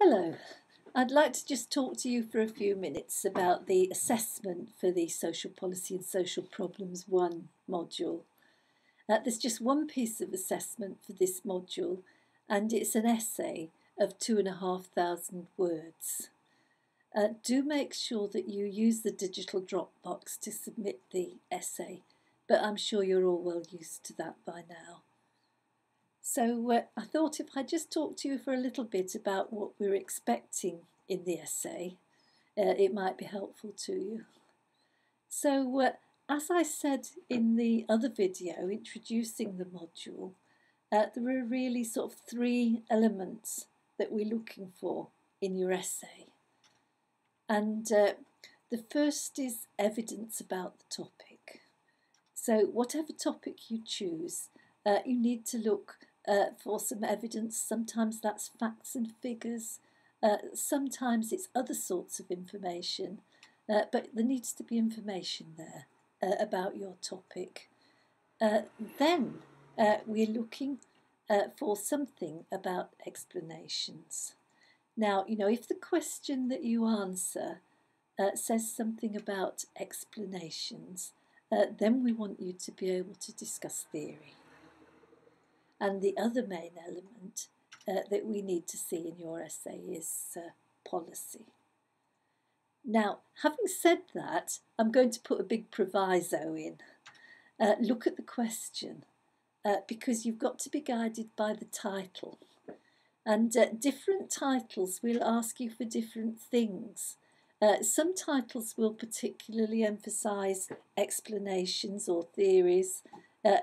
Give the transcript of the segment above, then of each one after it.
Hello. I'd like to just talk to you for a few minutes about the assessment for the Social Policy and Social Problems 1 module. There's just one piece of assessment for this module, and it's an essay of 2,500 words. Do make sure that you use the digital Dropbox to submit the essay, but I'm sure you're all well used to that by now. So I thought if I just talk to you for a little bit about what we're expecting in the essay, it might be helpful to you. So as I said in the other video introducing the module, there are really sort of three elements that we're looking for in your essay. And the first is evidence about the topic. So whatever topic you choose, you need to look for some evidence. Sometimes that's facts and figures, sometimes it's other sorts of information, but there needs to be information there about your topic. Then we're looking for something about explanations. Now, if the question that you answer says something about explanations, then we want you to be able to discuss theory. And the other main element that we need to see in your essay is policy. Now, having said that, I'm going to put a big proviso in. Look at the question, because you've got to be guided by the title. And different titles will ask you for different things. Some titles will particularly emphasise explanations or theories.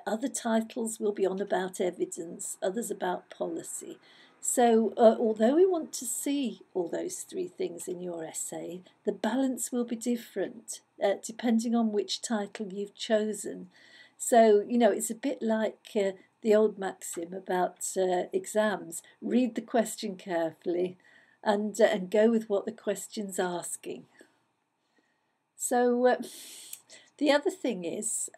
Other titles will be on about evidence, others about policy. So although we want to see all those three things in your essay, the balance will be different depending on which title you've chosen. So, it's a bit like the old maxim about exams. Read the question carefully and go with what the question's asking. So the other thing is,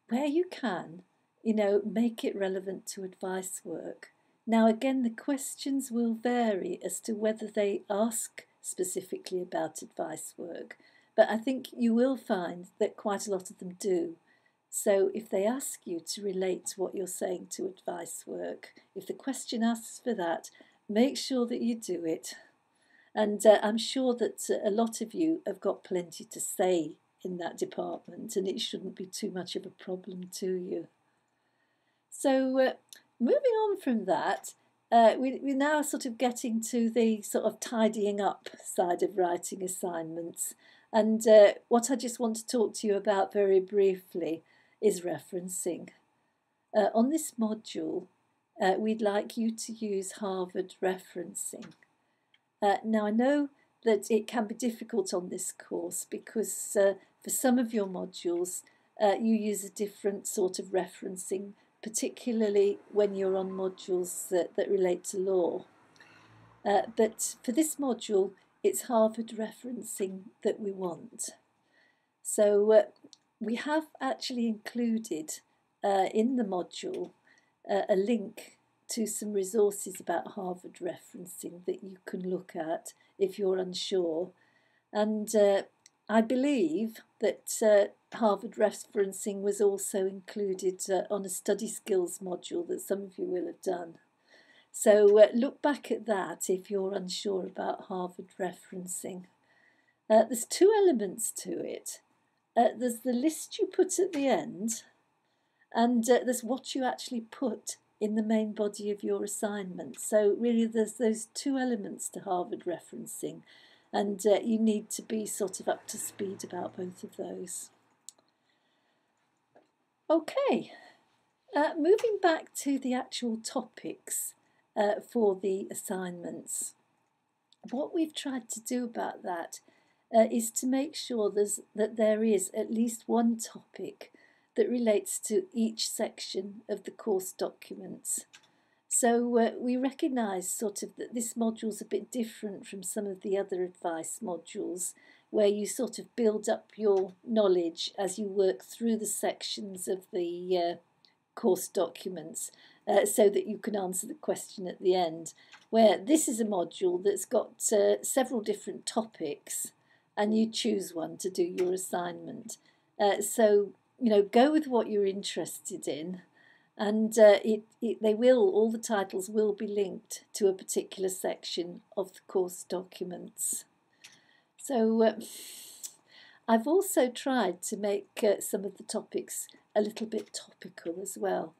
where you can, make it relevant to advice work. Now, again, the questions will vary as to whether they ask specifically about advice work, but I think you will find that quite a lot of them do. So if they ask you to relate what you're saying to advice work, if the question asks for that, make sure that you do it. And I'm sure that a lot of you have got plenty to say in that department, and it shouldn't be too much of a problem to you. So moving on from that, we're now sort of getting to the sort of tidying up side of writing assignments. And what I just want to talk to you about very briefly is referencing. On this module, we'd like you to use Harvard referencing. Now, I know that it can be difficult on this course because for some of your modules, you use a different sort of referencing, particularly when you're on modules that relate to law. But for this module, it's Harvard referencing that we want. So we have actually included in the module a link to some resources about Harvard referencing that you can look at if you're unsure. And I believe that Harvard referencing was also included on a study skills module that some of you will have done. So look back at that if you're unsure about Harvard referencing. There's two elements to it. There's the list you put at the end, and there's what you actually put in the main body of your assignment. So really there's those two elements to Harvard referencing, and you need to be sort of up to speed about both of those. Okay, moving back to the actual topics for the assignments. What we've tried to do about that is to make sure that there is at least one topic that relates to each section of the course documents. So we recognise sort of that this module's a bit different from some of the other advice modules, where you sort of build up your knowledge as you work through the sections of the course documents. so that you can answer the question at the end, where this is a module that's got several different topics and you choose one to do your assignment. So, go with what you're interested in, and all the titles will be linked to a particular section of the course documents. So I've also tried to make some of the topics a little bit topical as well.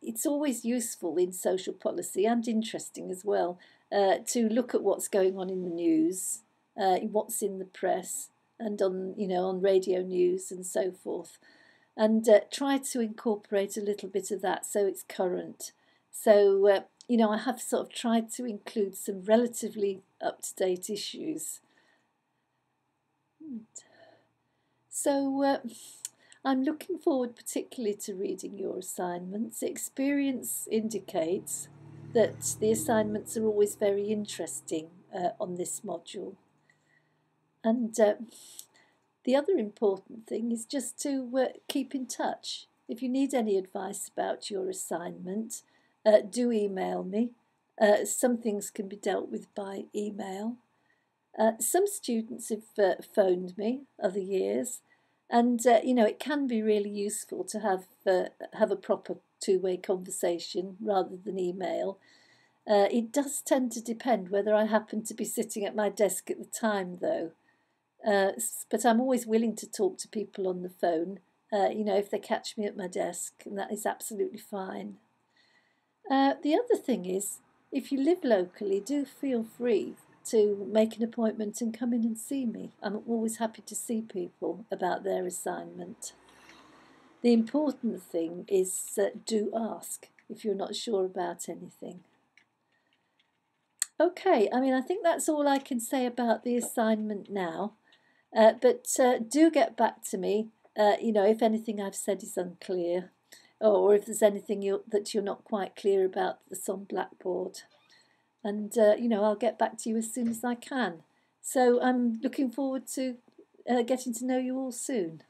It's always useful in social policy and interesting as well to look at what's going on in the news, what's in the press, and on radio news and so forth, and try to incorporate a little bit of that so it's current. So I have sort of tried to include some relatively up-to-date issues. So I'm looking forward particularly to reading your assignments. Experience indicates that the assignments are always very interesting on this module. And the other important thing is just to keep in touch. If you need any advice about your assignment, do email me. Some things can be dealt with by email. Some students have phoned me other years. And, it can be really useful to have a proper two-way conversation rather than email. It does tend to depend whether I happen to be sitting at my desk at the time, though. But I'm always willing to talk to people on the phone, if they catch me at my desk, and that is absolutely fine. The other thing is, if you live locally, do feel free to make an appointment and come in and see me. I'm always happy to see people about their assignment. The important thing is do ask if you're not sure about anything. Okay, I think that's all I can say about the assignment now. But do get back to me, if anything I've said is unclear, or if there's anything that you're not quite clear about that's on Blackboard. And, I'll get back to you as soon as I can. So I'm looking forward to getting to know you all soon.